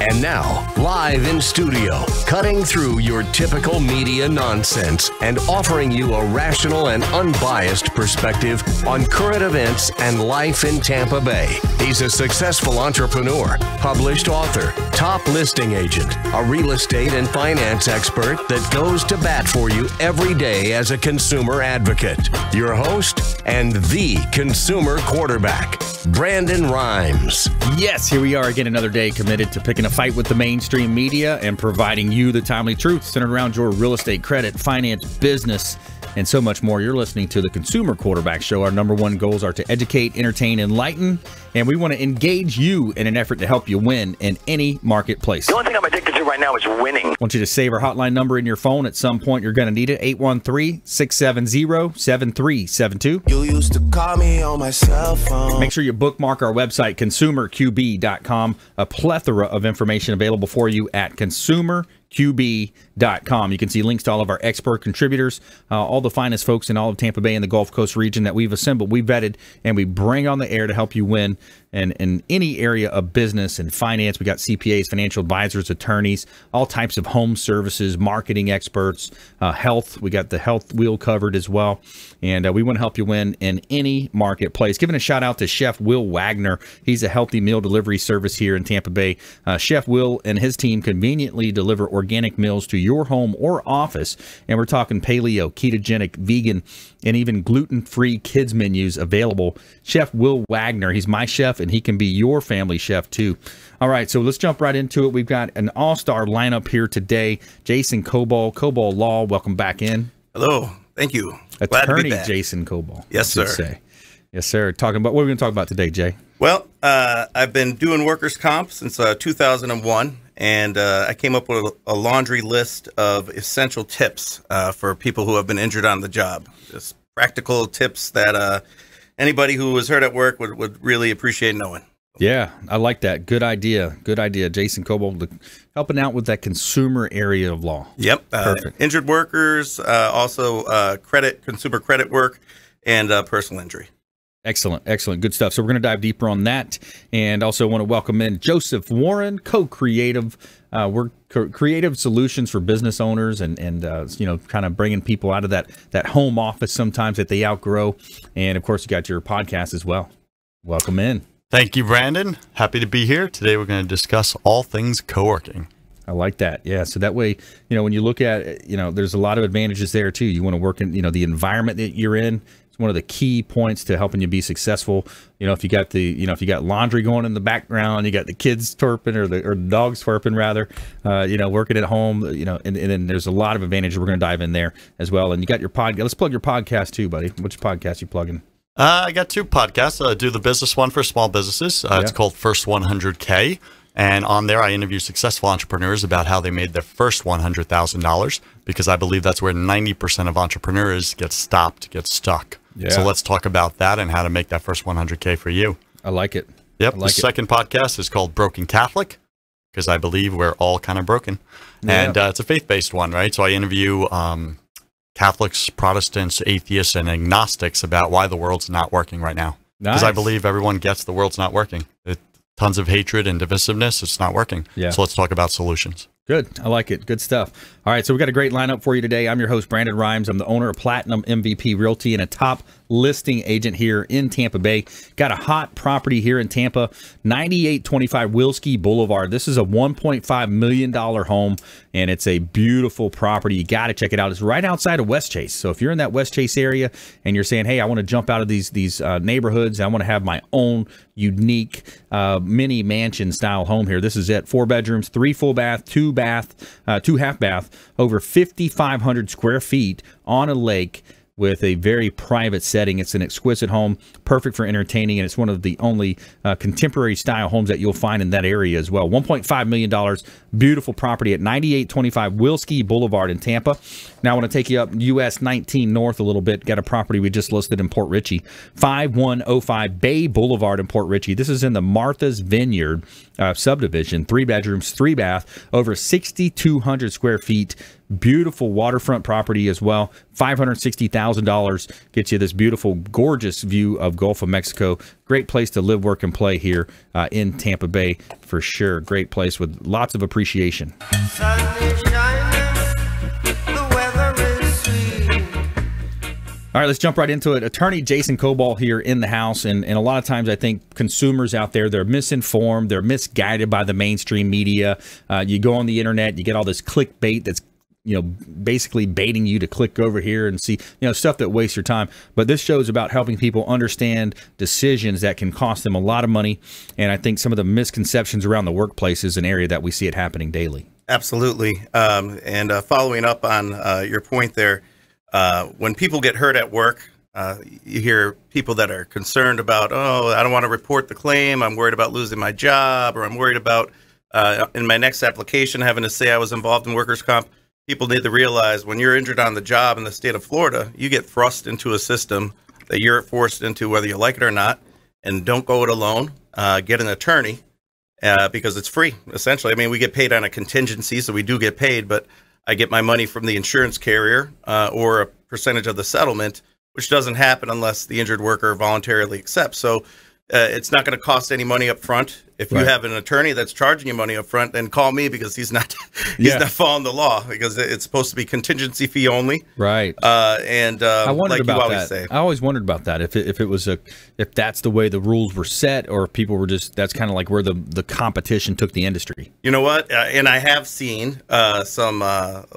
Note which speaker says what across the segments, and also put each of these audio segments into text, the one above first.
Speaker 1: And now, live in studio, cutting through your typical media nonsense and offering you a rational and unbiased perspective on current events and life in Tampa Bay. He's a successful entrepreneur, published author, top listing agent, a real estate and finance expert that goes to bat for you every day as a consumer advocate. Your host and the consumer quarterback, Brandon Rhymes.
Speaker 2: Yes, here we are again, another day committed to picking a fight with the mainstream media and providing you the timely truth centered around your real estate, credit, finance, business, and so much more. You're listening to the Consumer Quarterback Show. Our number one goals are to educate, entertain, enlighten, and we want to engage you in an effort to help you win in any marketplace.
Speaker 3: The only thing I'm addicted to right now is winning.
Speaker 2: I want you to save our hotline number in your phone. At some point, you're going to need it. 813-670-7372.
Speaker 4: You used to call me on my cell phone.
Speaker 2: Make sure you bookmark our website, consumerqb.com. A plethora of information available for you at consumerqb.com. You can see links to all of our expert contributors, all the finest folks in all of Tampa Bay and the Gulf Coast region that we've assembled, we vetted, and we bring on the air to help you win in any area of business and finance. We got CPAs, financial advisors, attorneys, all types of home services, marketing experts, health. We got the health wheel covered as well. And we want to help you win in any marketplace. Giving a shout out to Chef Will Wagner. He's a healthy meal delivery service here in Tampa Bay. Chef Will and his team conveniently deliver organic meals to your home or office. And we're talking paleo, ketogenic, vegan, and even gluten-free kids menus available. Chef Will Wagner, he's my chef, and he can be your family chef too. All right, so let's jump right into it. We've got an all-star lineup here today. Jason Kobal, Kobal Law, welcome back in.
Speaker 5: Hello, thank you.
Speaker 2: Attorney Jason Kobal.
Speaker 5: Yes, sir.
Speaker 2: Yes, sir. Talking about, what are we going to talk about today, Jay?
Speaker 5: Well, I've been doing workers' comp since 2001, and I came up with a laundry list of essential tips for people who have been injured on the job. Just practical tips that anybody who was hurt at work would really appreciate knowing.
Speaker 2: Yeah, I like that. Good idea. Good idea. Jason Kobal helping out with that consumer area of law.
Speaker 5: Yep.
Speaker 2: Perfect.
Speaker 5: Injured workers, also consumer credit work, and personal injury.
Speaker 2: Excellent. Excellent. Good stuff. So we're going to dive deeper on that. And also want to welcome in Joseph Warren, co-creative. We're creative solutions for business owners and kind of bringing people out of that home office sometimes that they outgrow. And, of course, you got your podcast as well. Welcome in.
Speaker 6: Thank you, Brandon. Happy to be here. Today we're going to discuss all things co-working.
Speaker 2: I like that. Yeah. So that way, when you look at it, there's a lot of advantages there too. You want to work in, the environment that you're in. It's one of the key points to helping you be successful. If you got if you got laundry going in the background, you got the kids twerping or the dogs twerping rather, working at home, and then there's a lot of advantages. We're going to dive in there as well. And you got your podcast. Let's plug your podcast too, buddy. Which podcast you plugging?
Speaker 6: I got two podcasts. I do the business one for small businesses. It's called First 100K. And on there, I interview successful entrepreneurs about how they made their first $100,000, because I believe that's where 90% of entrepreneurs get stopped, get stuck. Yeah. So let's talk about that and how to make that first 100K for you.
Speaker 2: I like it.
Speaker 6: Yep. The second podcast is called Broken Catholic, because I believe we're all kind of broken. Yeah. And it's a faith-based one, right? So I interview Catholics, Protestants, atheists, and agnostics about why the world's not working right now. Because I believe everyone gets the world's not working. Tons of hatred and divisiveness. It's not working. Yeah. So let's talk about solutions.
Speaker 2: Good. I like it. Good stuff. All right. So we got a great lineup for you today. I'm your host, Brandon Rhymes. I'm the owner of Platinum MVP Realty and a top listing agent here in Tampa Bay. Got a hot property here in Tampa, 9825 Wilski Boulevard. This is a $1.5 million home, and it's a beautiful property. You got to check it out. It's right outside of West Chase. So if you're in that West Chase area and you're saying, hey, I want to jump out of these neighborhoods, I want to have my own unique mini mansion style home here. This is it. 4 bedrooms, 3 full bath, 2 half bath, over 5,500 square feet on a lake with a very private setting. It's an exquisite home, perfect for entertaining, and it's one of the only contemporary style homes that you'll find in that area as well. $1.5 million, beautiful property at 9825 Wilski Boulevard in Tampa. Now I want to take you up US 19 North a little bit. Got a property we just listed in Port Richey, 5105 Bay Boulevard in Port Richey. This is in the Martha's Vineyard subdivision, 3 bedrooms, 3 bath, over 6,200 square feet. Beautiful waterfront property as well. $560,000 gets you this beautiful, gorgeous view of Gulf of Mexico. Great place to live, work, and play here in Tampa Bay for sure. Great place with lots of appreciation.
Speaker 7: Sun is shining, the weather is sweet.
Speaker 2: All right, let's jump right into it. Attorney Jason Kobal here in the house, and a lot of times I think consumers out there, they're misinformed, they're misguided by the mainstream media. You go on the internet, you get all this clickbait that's basically baiting you to click over here and see, stuff that wastes your time. But this show is about helping people understand decisions that can cost them a lot of money. And I think some of the misconceptions around the workplace is an area that we see it happening daily.
Speaker 5: Absolutely. And following up on your point there, when people get hurt at work, you hear people that are concerned about, I don't want to report the claim. I'm worried about losing my job, or I'm worried about in my next application having to say I was involved in workers' comp. People need to realize when you're injured on the job in the state of Florida, you get thrust into a system that you're forced into whether you like it or not. And don't go it alone. Get an attorney because it's free, essentially. I mean, we get paid on a contingency, so we do get paid, but I get my money from the insurance carrier or a percentage of the settlement, which doesn't happen unless the injured worker voluntarily accepts. So it's not going to cost any money up front. If you have an attorney that's charging you money up front, then call me, because he's not not following the law, because it's supposed to be contingency fee only.
Speaker 2: Right.
Speaker 5: I
Speaker 2: wondered
Speaker 5: like
Speaker 2: about
Speaker 5: you always
Speaker 2: that.
Speaker 5: say.
Speaker 2: I always wondered about that. If it was if that's the way the rules were set, or if people were that's kind of like where the competition took the industry.
Speaker 5: You know what? And I have seen some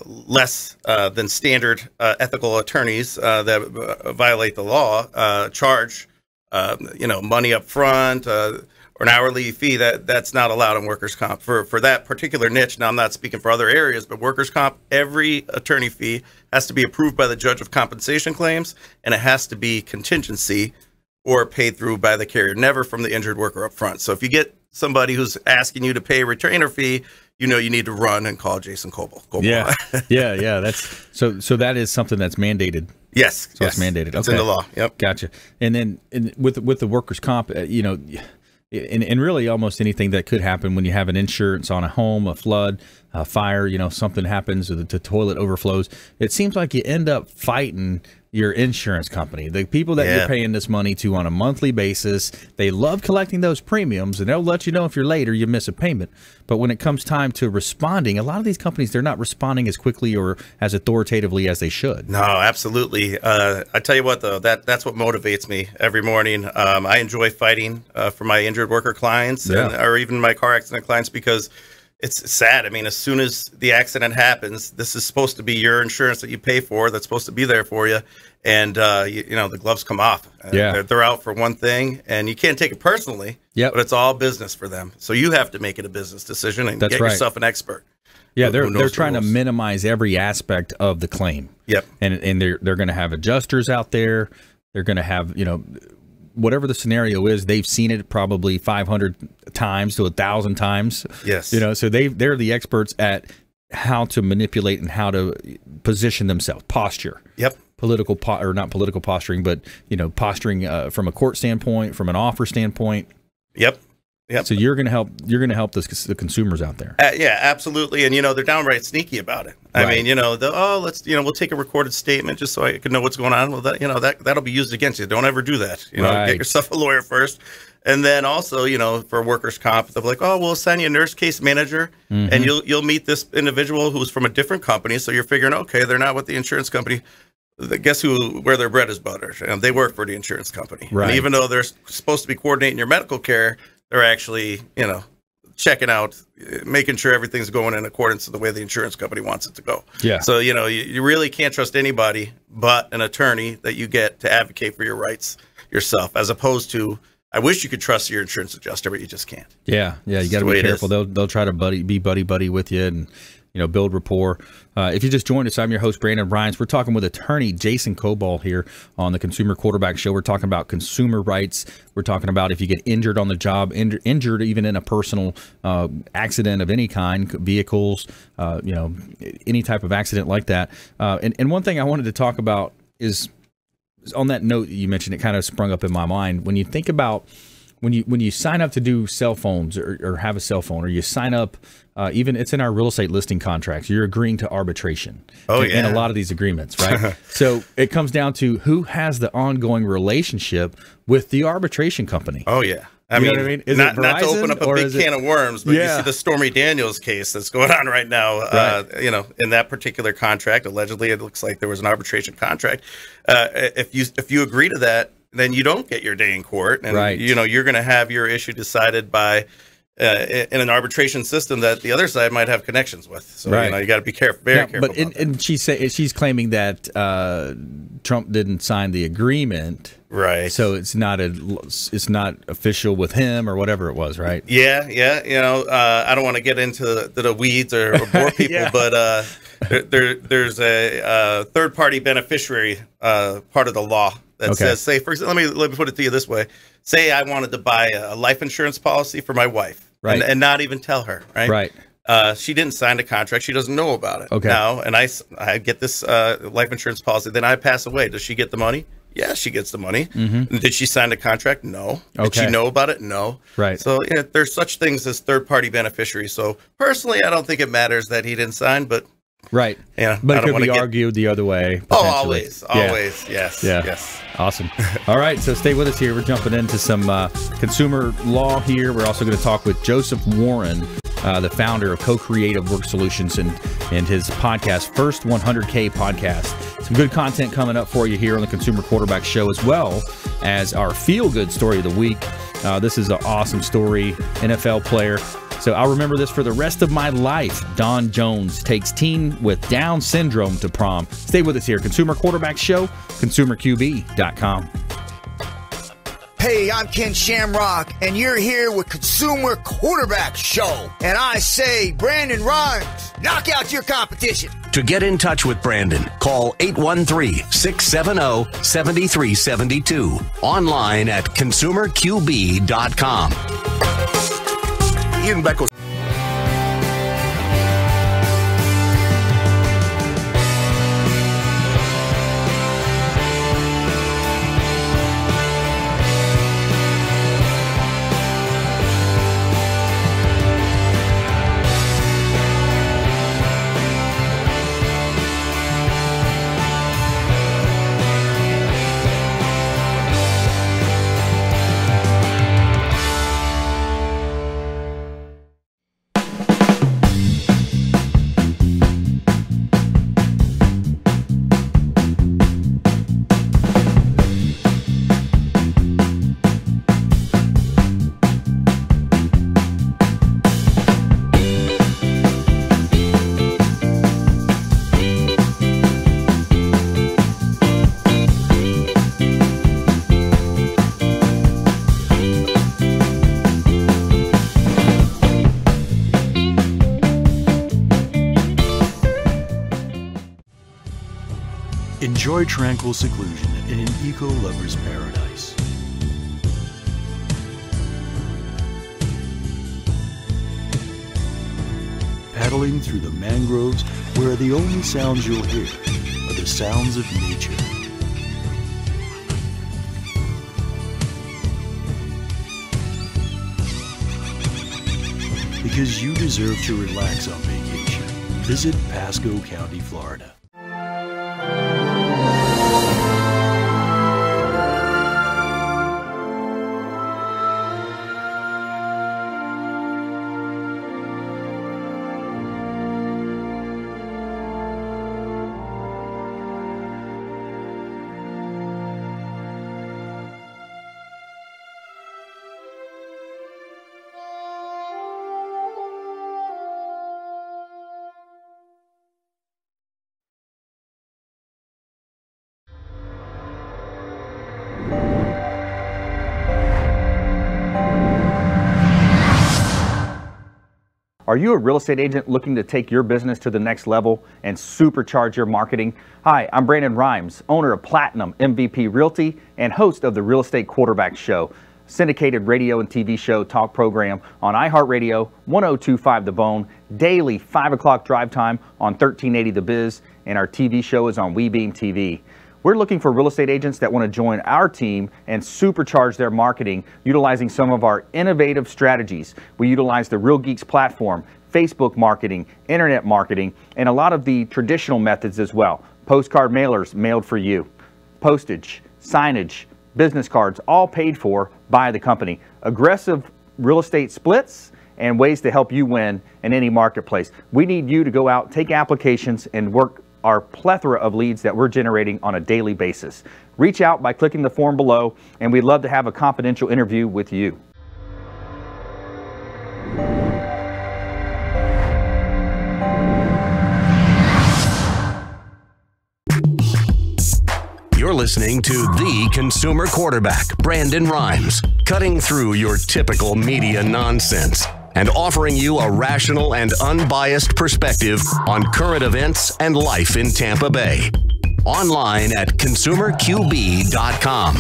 Speaker 5: less than standard ethical attorneys that violate the law charge money up front or an hourly fee. That's not allowed in workers' comp for that particular niche. Now, I'm not speaking for other areas, but workers' comp, every attorney fee has to be approved by the judge of compensation claims, and it has to be contingency or paid through by the carrier, never from the injured worker up front. So if you get somebody who's asking you to pay a retainer fee, you need to run and call Jason Kobal.
Speaker 2: Yeah. That's so that is something that's mandated.
Speaker 5: Yes.
Speaker 2: So it's mandated.
Speaker 5: It's in the law. Yep.
Speaker 2: Gotcha. And then with the workers' comp, and really almost anything that could happen when you have an insurance on a home, a flood, a fire, something happens, or the toilet overflows, it seems like you end up fighting your insurance company. The people that you're paying this money to on a monthly basis, they love collecting those premiums, and they'll let you know if you're late or you miss a payment. But when it comes time to responding, a lot of these companies, they're not responding as quickly or as authoritatively as they should.
Speaker 5: No, absolutely. I tell you what, though, that's what motivates me every morning. I enjoy fighting for my injured worker clients or even my car accident clients, because it's sad. I mean, as soon as the accident happens, this is supposed to be your insurance that you pay for, that's supposed to be there for you. And, the gloves come off. They're out for one thing, and you can't take it personally, but it's all business for them. So you have to make it a business decision and get yourself an expert.
Speaker 2: Yeah, they're trying to minimize every aspect of the claim.
Speaker 5: Yep.
Speaker 2: And they're going to have adjusters out there. They're going to have, whatever the scenario is, they've seen it probably 500 times to 1,000 times.
Speaker 5: Yes.
Speaker 2: So they're the experts at how to manipulate and how to position themselves, posture.
Speaker 5: Yep.
Speaker 2: Or not political posturing, but posturing from a court standpoint, from an offer standpoint.
Speaker 5: Yep.
Speaker 2: So you're going to help the consumers out there.
Speaker 5: Yeah, absolutely. And they're downright sneaky about it. I mean, we'll take a recorded statement just so I can know what's going on. Well, that'll be used against you. Don't ever do that. Get yourself a lawyer first. And then also, for workers' comp, they'll be like, we'll assign you a nurse case manager, and you'll meet this individual who's from a different company. So you're figuring, okay, they're not with the insurance company. Guess where their bread is buttered? They work for the insurance company.
Speaker 2: Right.
Speaker 5: And even though they're supposed to be coordinating your medical care, they're actually, checking out, making sure everything's going in accordance to the way the insurance company wants it to go.
Speaker 2: Yeah.
Speaker 5: So, you really can't trust anybody but an attorney that you get to advocate for your rights yourself, as opposed to, I wish you could trust your insurance adjuster, but you just can't.
Speaker 2: Yeah. You got to be careful. They'll try to be buddy with you and build rapport. If you just joined us, I'm your host, Brandon Rhymes. We're talking with attorney Jason Kobal here on the Consumer Quarterback Show. We're talking about consumer rights. We're talking about if you get injured on the job, injured even in a personal accident of any kind, vehicles, any type of accident like that. And one thing I wanted to talk about is on that note you mentioned, it kind of sprung up in my mind. When you think about when you sign up to do cell phones or have a cell phone, or you sign up, even it's in our real estate listing contracts, you're agreeing to arbitration. In a lot of these agreements, right? So it comes down to who has the ongoing relationship with the arbitration company.
Speaker 5: Oh yeah. I
Speaker 2: You know
Speaker 5: mean,
Speaker 2: what I mean? Is
Speaker 5: not
Speaker 2: it
Speaker 5: to open
Speaker 2: Verizon,
Speaker 5: up a
Speaker 2: or
Speaker 5: big
Speaker 2: is it-
Speaker 5: can of worms, but you
Speaker 2: Yeah.
Speaker 5: see the Stormy Daniels case that's going on right now.
Speaker 2: Right.
Speaker 5: You know, in that particular contract, allegedly, it looks like there was an arbitration contract. If you agree to that, then you don't get your day in court, and
Speaker 2: Right.
Speaker 5: you know you're going to have your issue decided by in an arbitration system that the other side might have connections with. So
Speaker 2: Right.
Speaker 5: you know you got to be careful, very careful.
Speaker 2: But
Speaker 5: about that.
Speaker 2: and she's claiming that Trump didn't sign the agreement.
Speaker 5: Right.
Speaker 2: So it's not official with him or whatever it was, right?
Speaker 5: Yeah. You know, I don't want to get into the weeds or bore people,
Speaker 2: Yeah.
Speaker 5: but there's a third-party beneficiary part of the law that
Speaker 2: Okay.
Speaker 5: says, say, for example, let me put it to you this way: say I wanted to buy a life insurance policy for my wife,
Speaker 2: Right.
Speaker 5: and not even tell her, right?
Speaker 2: Right.
Speaker 5: She didn't sign the contract; she doesn't know about it.
Speaker 2: Okay.
Speaker 5: Now, and I get this life insurance policy, then I pass away. Does she get the money? Yeah, she gets the money.
Speaker 2: Mm-hmm.
Speaker 5: Did she sign the contract? No. Did
Speaker 2: Okay.
Speaker 5: she know about it? No.
Speaker 2: Right.
Speaker 5: So yeah, there's such things as third-party beneficiaries. So personally, I don't think it matters that he didn't sign, but
Speaker 2: Right.
Speaker 5: yeah,
Speaker 2: But
Speaker 5: I
Speaker 2: it
Speaker 5: don't
Speaker 2: could be
Speaker 5: wanna get-
Speaker 2: argued the other way.
Speaker 5: Oh,
Speaker 2: potentially.
Speaker 5: always,
Speaker 2: Yeah.
Speaker 5: yes,
Speaker 2: Yeah.
Speaker 5: yes.
Speaker 2: Awesome. All right, so stay with us here. We're jumping into some consumer law here. We're also going to talk with Joseph Warren, the founder of Co-Creative Work Solutions, and his podcast, First 100K Podcast. Some good content coming up for you here on the Consumer Quarterback Show, as well as our feel-good story of the week. This is an awesome story, NFL player. So I'll remember this for the rest of my life. Don Jones takes teen with Down syndrome to prom. Stay with us here. Consumer Quarterback Show, consumerqb.com.
Speaker 8: Hey, I'm Ken Shamrock, and you're here with Consumer Quarterback Show. And I say, Brandon Rhymes, knock out your competition.
Speaker 1: To get in touch with Brandon, call 813-670-7372. Online at consumerqb.com. Ian Beckles.
Speaker 9: Enjoy tranquil seclusion in an eco-lover's paradise. Paddling through the mangroves where the only sounds you'll hear are the sounds of nature. Because you deserve to relax on vacation, visit Pasco County, Florida.
Speaker 2: Are you a real estate agent looking to take your business to the next level and supercharge your marketing? Hi, I'm Brandon Rhymes, owner of Platinum MVP Realty and host of the Real Estate Quarterback Show, syndicated radio and TV show talk program on iHeartRadio, 1025 The Bone, daily 5 o'clock drive time on 1380 The Biz, and our TV show is on WeBeam TV. We're looking for real estate agents that want to join our team and supercharge their marketing utilizing some of our innovative strategies. We utilize the Real Geeks platform, Facebook marketing, internet marketing, and a lot of the traditional methods as well. Postcard mailers mailed for you, postage, signage, business cards, all paid for by the company. Aggressive real estate splits and ways to help you win in any marketplace. We need you to go out, take applications, and work our plethora of leads that we're generating on a daily basis. Reach out by clicking the form below, and we'd love to have a confidential interview with you.
Speaker 1: You're listening to the consumer quarterback, Brandon Rhymes, cutting through your typical media nonsense and offering you a rational and unbiased perspective on current events and life in Tampa Bay. Online at consumerqb.com.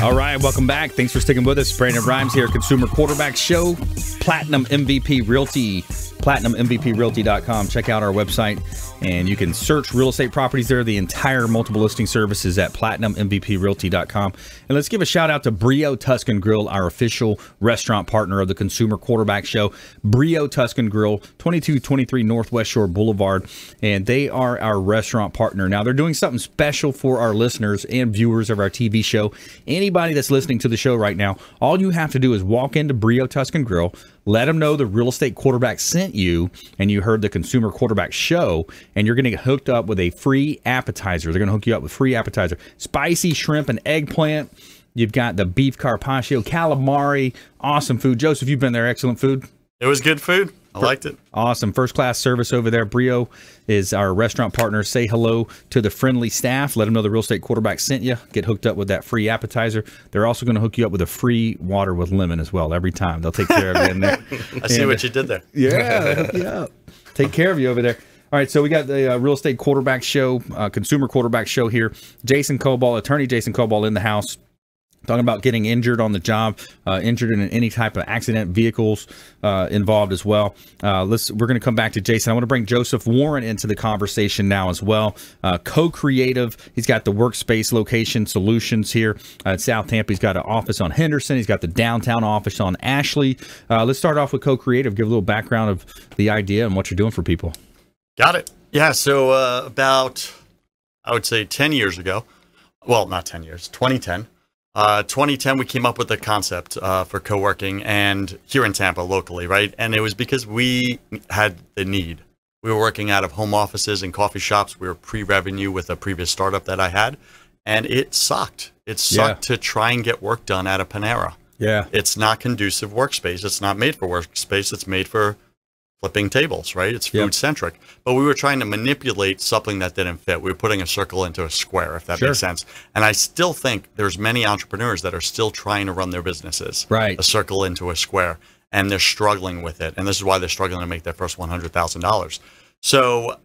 Speaker 2: All right, welcome back. Thanks for sticking with us. Brandon Rhymes here, Consumer Quarterback Show, Platinum MVP Realty, PlatinumMVPRealty.com. Check out our website, and you can search real estate properties there. The entire multiple listing service is at PlatinumMVPRealty.com. And let's give a shout out to Brio Tuscan Grill, our official restaurant partner of the Consumer Quarterback Show. Brio Tuscan Grill, 2223 Northwest Shore Boulevard, and they are our restaurant partner. Now, they're doing something special for our listeners and viewers of our TV show. Anybody that's listening to the show right now, all you have to do is walk into Brio Tuscan Grill, let them know the real estate quarterback sent you and you heard the Consumer Quarterback Show, and you're going to get hooked up with a free appetizer. They're going to hook you up with free appetizer. Spicy shrimp and eggplant. You've got the beef carpaccio, calamari. Awesome food. Joseph, you've been there. Excellent food.
Speaker 6: It was good food. I liked it.
Speaker 2: Awesome. First-class service over there. Brio is our restaurant partner. Say hello to the friendly staff. Let them know the real estate quarterback sent you. Get hooked up with that free appetizer. They're also going to hook you up with a free water with lemon as well every time. They'll take care of you in there.
Speaker 6: I see what you did there.
Speaker 2: Yeah. Take care of you over there. All right, so we got the real estate quarterback show, consumer quarterback show here. Jason Kobal, attorney Jason Kobal in the house. Talking about getting injured on the job, injured in any type of accident, vehicles involved as well. We're going to come back to Jason. I want to bring Joseph Warren into the conversation now as well. Co-creative. He's got the workspace location solutions here at South Tampa. He's got an office on Henderson. He's got the downtown office on Ashley. Let's start off with co-creative. Give a little background of the idea and what you're doing for people.
Speaker 6: Got it. Yeah, so about, I would say 10 years ago, well, not 10 years, 2010. 2010, we came up with the concept for co-working and here in Tampa locally, right? And it was because we had the need. We were working out of home offices and coffee shops. We were pre-revenue with a previous startup that I had, and it sucked. It sucked to try and get work done at a Panera.
Speaker 2: Yeah.
Speaker 6: It's not conducive workspace. It's not made for workspace. It's made for flipping tables, right? It's food centric. But we were trying to manipulate something that didn't fit. We were putting a circle into a square, if that makes sense. And I still think there's many entrepreneurs that are still trying to run their businesses.
Speaker 2: Right.
Speaker 6: A circle into a square. And they're struggling with it. And this is why they're struggling to make their first $100,000. So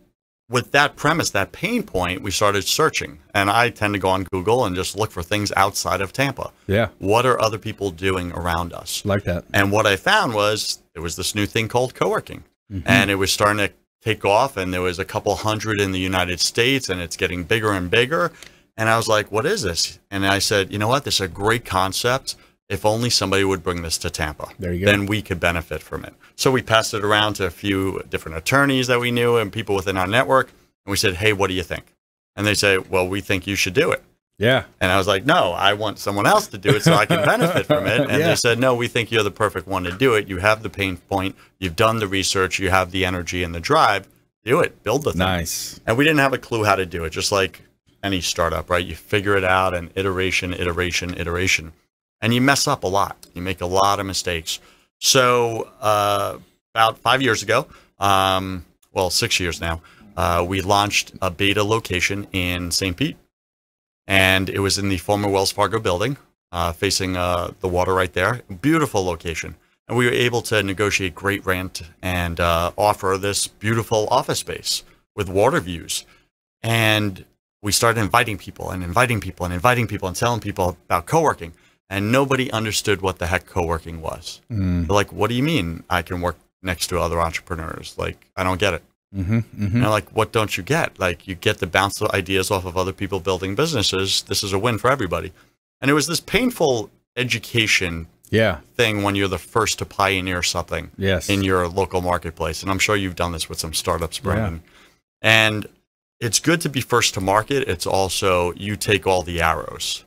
Speaker 6: with that premise, that pain point, we started searching. And I tend to go on Google and just look for things outside of Tampa.
Speaker 2: Yeah.
Speaker 6: What are other people doing around us?
Speaker 2: Like that.
Speaker 6: And what I found was there was this new thing called co-working. And it was starting to take off. And there was a couple hundred in the United States. And it's getting bigger and bigger. And I was like, what is this? And I said, you know what? This is a great concept. If only somebody would bring this to Tampa,
Speaker 2: there you go.
Speaker 6: Then we could benefit from it. So we passed it around to a few different attorneys that we knew and people within our network. And we said, hey, what do you think? And they say, well, we think you should do it.
Speaker 2: Yeah.
Speaker 6: And I was like, no, I want someone else to do it so I can benefit from it. And they said, no, we think you're the perfect one to do it. You have the pain point. You've done the research. You have the energy and the drive. Do it. Build the thing.
Speaker 2: Nice.
Speaker 6: And we didn't have a clue how to do it, just like any startup, right? You figure it out and iteration. And you mess up a lot. You make a lot of mistakes. So about 5 years ago, 6 years now, we launched a beta location in St. Pete. And it was in the former Wells Fargo building, facing the water right there. Beautiful location. And we were able to negotiate great rent and offer this beautiful office space with water views. And we started inviting people and telling people about co-working. And nobody understood what the heck co-working was. They're like, what do you mean I can work next to other entrepreneurs? Like, I don't get it. Like, what don't you get? Like, you get to bounce the ideas off of other people building businesses. This is a win for everybody. And it was this painful education thing when you're the first to pioneer something in your local marketplace. And I'm sure you've done this with some startups, Brendan. And it's good to be first to market. It's also, you take all the arrows.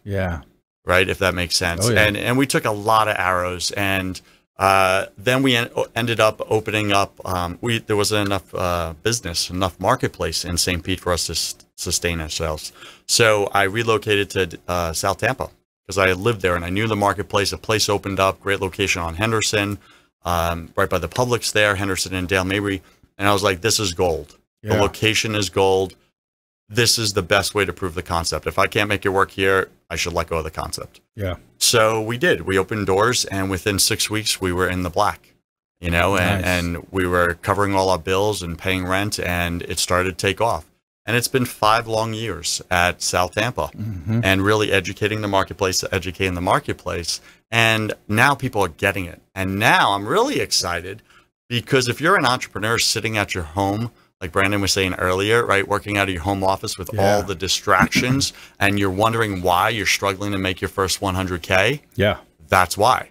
Speaker 6: Right, if that makes sense. And we took a lot of arrows, and then we ended up opening up. There wasn't enough business, enough marketplace in St. Pete for us to sustain ourselves. So I relocated to South Tampa because I had lived there and I knew the marketplace. A place opened up, great location on Henderson, right by the Publix there, Henderson and Dale Mabry. And I was like, this is gold. The location is gold. This is the best way to prove the concept. If I can't make it work here, I should let go of the concept. So we did. We opened doors, and within 6 weeks, we were in the black, and we were covering all our bills and paying rent, and it started to take off. And it's been 5 long years at South Tampa and really educating the marketplace, And now people are getting it. And now I'm really excited because if you're an entrepreneur sitting at your home, like Brandon was saying earlier, right, working out of your home office with all the distractions, and you're wondering why you're struggling to make your first 100K. That's why.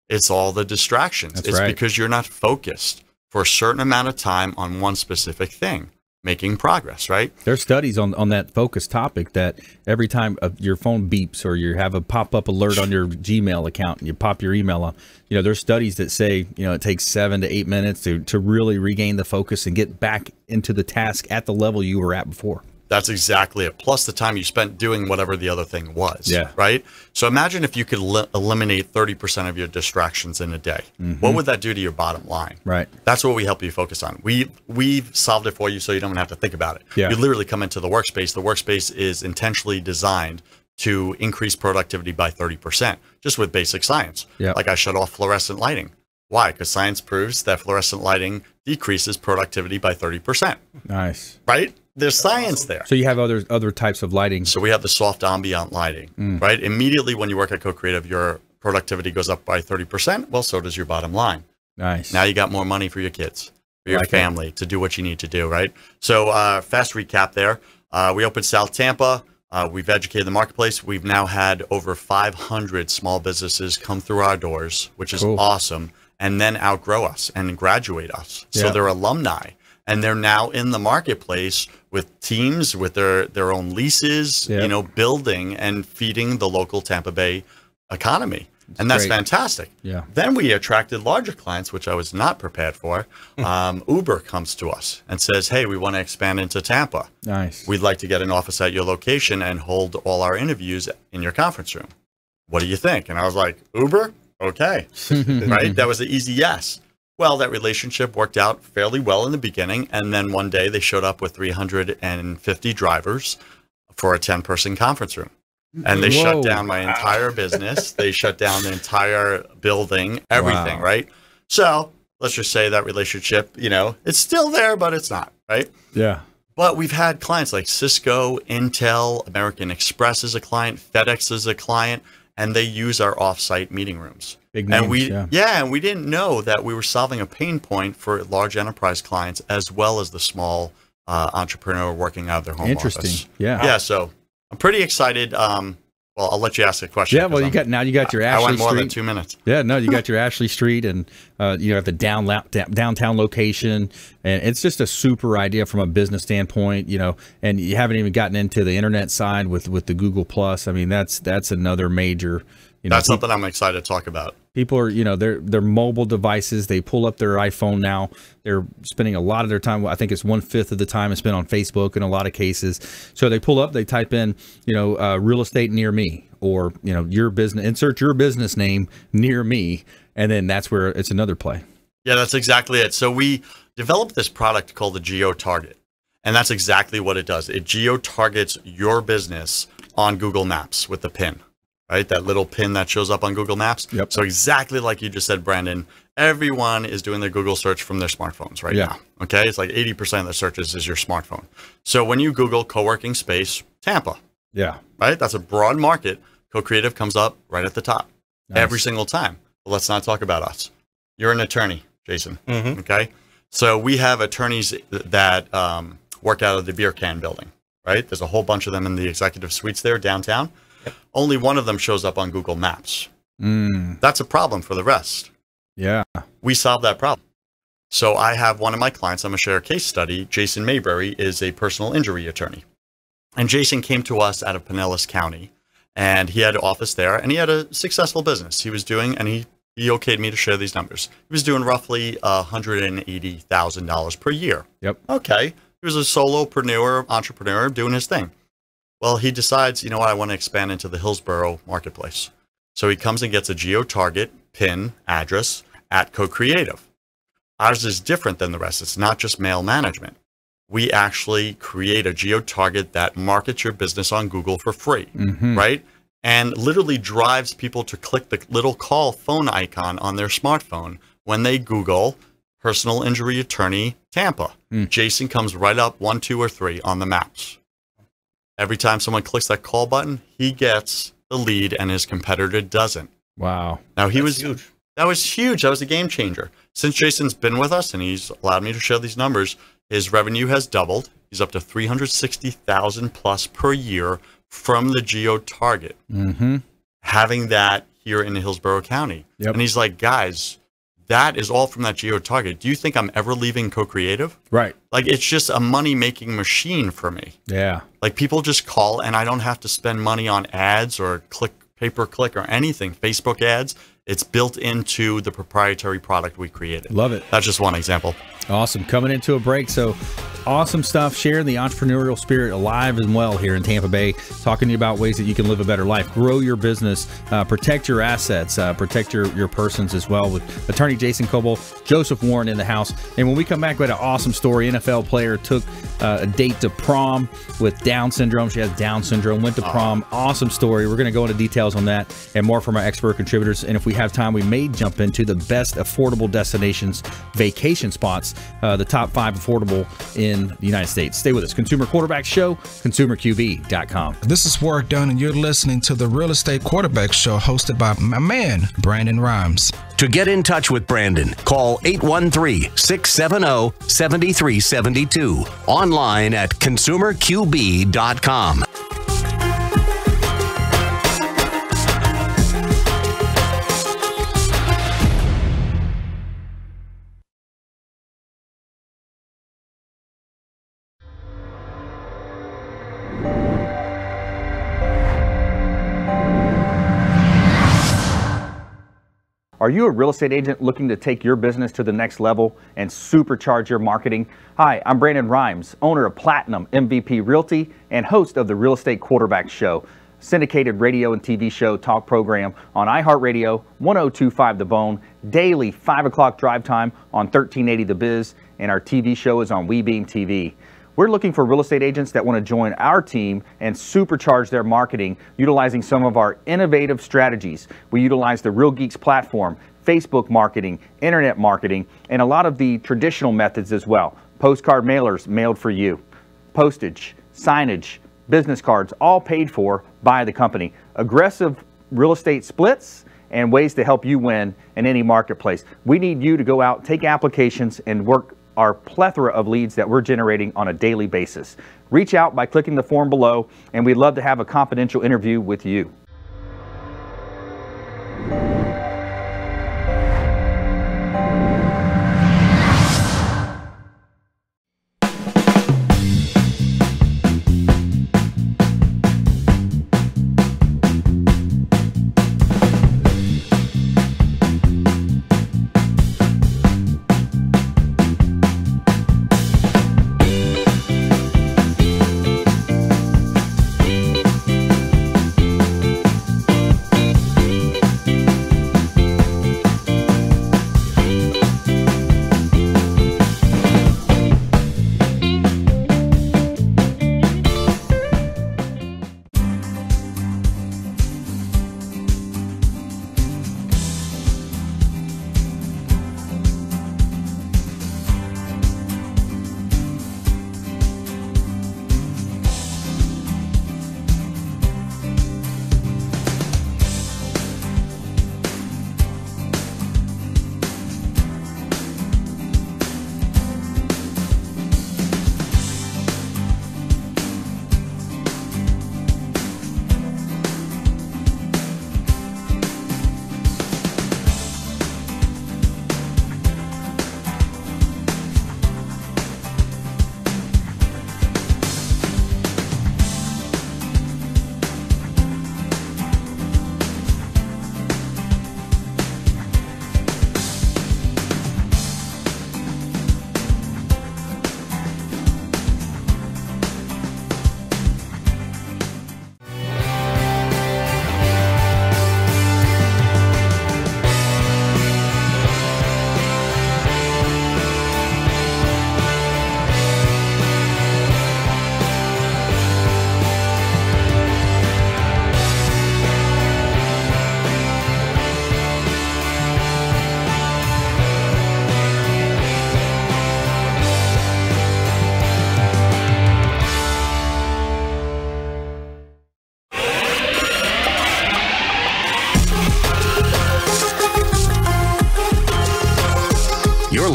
Speaker 6: It's all the distractions. It's because you're not focused for a certain amount of time on one specific thing, making progress, right?
Speaker 2: There's studies on that focus topic that every time your phone beeps or you have a pop-up alert on your Gmail account and you pop your email on, there's studies that say, it takes 7 to 8 minutes to really regain the focus and get back into the task at the level you were at before.
Speaker 6: That's exactly it. Plus the time you spent doing whatever the other thing was, right? So imagine if you could eliminate 30% of your distractions in a day. What would that do to your bottom line? That's what we help you focus on. We've solved it for you so you don't have to think about it. You literally come into the workspace. The workspace is intentionally designed to increase productivity by 30%, just with basic science. Like I shut off fluorescent lighting. Why? Because science proves that fluorescent lighting decreases productivity by 30%. Right? There's science there.
Speaker 2: So you have other types of lighting.
Speaker 6: So we have the soft ambient lighting, right? Immediately when you work at Co-Creative, your productivity goes up by 30%. Well, so does your bottom line. Now you got more money for your kids, for your family, to do what you need to do, right? So fast recap there. We opened South Tampa. We've educated the marketplace. We've now had over 500 small businesses come through our doors, which is awesome, and then outgrow us and graduate us. So they're alumni. And they're now in the marketplace with teams, with their own leases, building and feeding the local Tampa Bay economy. And that's fantastic. Then we attracted larger clients, which I was not prepared for. Uber comes to us and says, hey, we want to expand into Tampa. We'd like to get an office at your location and hold all our interviews in your conference room. What do you think? And I was like, Uber? Okay. Right? That was an easy yes. Well, that relationship worked out fairly well in the beginning, and then one day they showed up with 350 drivers for a 10-person conference room. And they shut down my entire business. They shut down the entire building, everything, right? So let's just say that relationship, it's still there, but it's not, right? But we've had clients like Cisco, Intel, American Express is a client, FedEx is a client, and they use our off-site meeting rooms.
Speaker 2: Big names,
Speaker 6: and we didn't know that we were solving a pain point for large enterprise clients as well as the small entrepreneur working out of their home office. So I'm pretty excited. Well, I'll let you ask a question.
Speaker 2: Well, you got your Ashley
Speaker 6: I went more
Speaker 2: Street.
Speaker 6: than 2 minutes.
Speaker 2: You got your Ashley Street and at the downtown location, and it's just a super idea from a business standpoint. And you haven't even gotten into the internet side with the Google Plus. I mean, that's another major.
Speaker 6: That's something I'm excited to talk about.
Speaker 2: People are, their mobile devices. They pull up their iPhone now. They're spending a lot of their time. I think it's 1/5 of the time is spent on Facebook in a lot of cases. So they pull up, they type in, real estate near me, or your business. Insert your business name near me, and then that's where it's another play.
Speaker 6: Yeah, that's exactly it. So we developed this product called the Geo Target, and that's exactly what it does. It geo targets your business on Google Maps with the pin. Right, that little pin that shows up on Google Maps. So exactly like you just said, Brandon, everyone is doing their Google search from their smartphones right now. Okay, it's like 80% of the searches is your smartphone. So when you Google co-working space Tampa, right, that's a broad market. Co-Creative comes up right at the top every single time. But let's not talk about us. You're an attorney, Jason. Okay, So we have attorneys that work out of the beer can building, right? There's a whole bunch of them in the executive suites there downtown. Yep. Only one of them shows up on Google Maps. That's a problem for the rest.
Speaker 2: Yeah.
Speaker 6: We solved that problem. So I have one of my clients, I'm going to share a case study. Jason Mayberry is a personal injury attorney. And Jason came to us out of Pinellas County, and he had an office there, and he had a successful business he was doing, and he okayed me to share these numbers. He was doing roughly $180,000 per year.
Speaker 2: Yep.
Speaker 6: Okay. He was a solopreneur, entrepreneur, doing his thing. Well, he decides, you know what, I want to expand into the Hillsborough marketplace. So he comes and gets a geo-target PIN address at CoCreative. Ours is different than the rest. It's not just mail management. We actually create a geo-target that markets your business on Google for free, right? And literally drives people to click the little call phone icon on their smartphone when they Google personal injury attorney Tampa. Jason comes right up 1, 2, or 3 on the maps. Every time someone clicks that call button, he gets the lead and his competitor doesn't.
Speaker 2: Wow.
Speaker 6: Now that was huge. That was a game changer. Since Jason's been with us and he's allowed me to share these numbers, his revenue has doubled. He's up to $360,000 plus per year from the geo target. Having that here in Hillsborough County.
Speaker 2: Yep.
Speaker 6: And he's like, guys, that is all from that geo target. Do you think I'm ever leaving CoCreative?
Speaker 2: Right.
Speaker 6: Like, it's just a money-making machine for me.
Speaker 2: Yeah.
Speaker 6: Like, people just call, and I don't have to spend money on ads or pay-per-click or anything, Facebook ads. It's built into the proprietary product we created.
Speaker 2: Love it.
Speaker 6: That's just one example.
Speaker 2: Awesome. Coming into a break. So awesome stuff. Sharing the entrepreneurial spirit alive and well here in Tampa Bay. Talking to you about ways that you can live a better life, grow your business, protect your assets, protect your persons as well, with attorney Jason Kobal, Joseph Warren in the house. And when we come back, we had an awesome story. NFL player took a date to prom with Down syndrome. She has Down syndrome, went to prom. Awesome story. We're going to go into details on that and more from our expert contributors. And if we have time, we may jump into the best affordable destinations, vacation spots, the top 5 affordable in the United States. Stay with us. Consumer Quarterback Show, consumerqb.com.
Speaker 10: This is Work Done, and you're listening to the Real Estate Quarterback Show hosted by my man, Brandon Rhymes.
Speaker 1: To get in touch with Brandon, call 813-670-7372. Online at consumerqb.com.
Speaker 2: Are you a real estate agent looking to take your business to the next level and supercharge your marketing? Hi, I'm Brandon Rhymes, owner of Platinum MVP Realty and host of the Real Estate Quarterback Show, syndicated radio and TV show talk program on iHeartRadio, 102.5 The Bone, daily 5 o'clock drive time on 1380 The Biz, and our TV show is on WeBeam TV. We're looking for real estate agents that want to join our team and supercharge their marketing utilizing some of our innovative strategies. We utilize the Real Geeks platform, Facebook marketing, internet marketing, and a lot of the traditional methods as well. Postcard mailers mailed for you, postage, signage, business cards, all paid for by the company. Aggressive real estate splits and ways to help you win in any marketplace. We need you to go out, take applications, and work our plethora of leads that we're generating on a daily basis. Reach out by clicking the form below, and we'd love to have a confidential interview with you.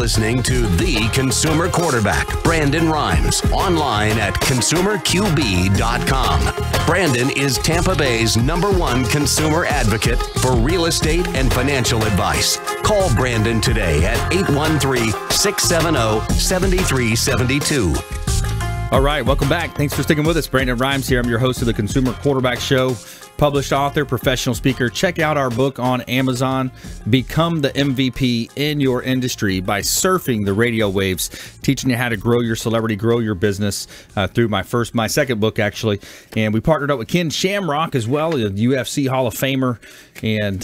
Speaker 1: listening to The Consumer Quarterback, Brandon Rhymes, online at consumerqb.com. Brandon is Tampa Bay's #1 consumer advocate for real estate and financial advice. Call Brandon today at 813-670-7372.
Speaker 2: All right, welcome back. Thanks for sticking with us. Brandon Rhymes here. I'm your host of the Consumer Quarterback Show. Published author, professional speaker. Check out our book on Amazon. Become the MVP in your industry by surfing the radio waves, teaching you how to grow your celebrity, grow your business through my second book, actually. And we partnered up with Ken Shamrock as well, a UFC Hall of Famer and